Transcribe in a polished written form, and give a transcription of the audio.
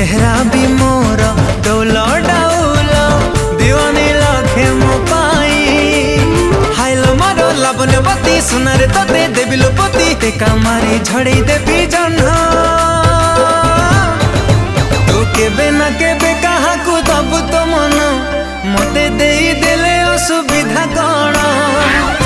चेहरा भी मोर डौल डाउल दीवानी लखे मो पाई हाइल मारो लावण्यवती सुनारे तोते देवी लोपति टेका मारी झड़े देवी जन्ह तू केबे ना केबे कहा को दबु तो मन मते देई देले असुविधा कण।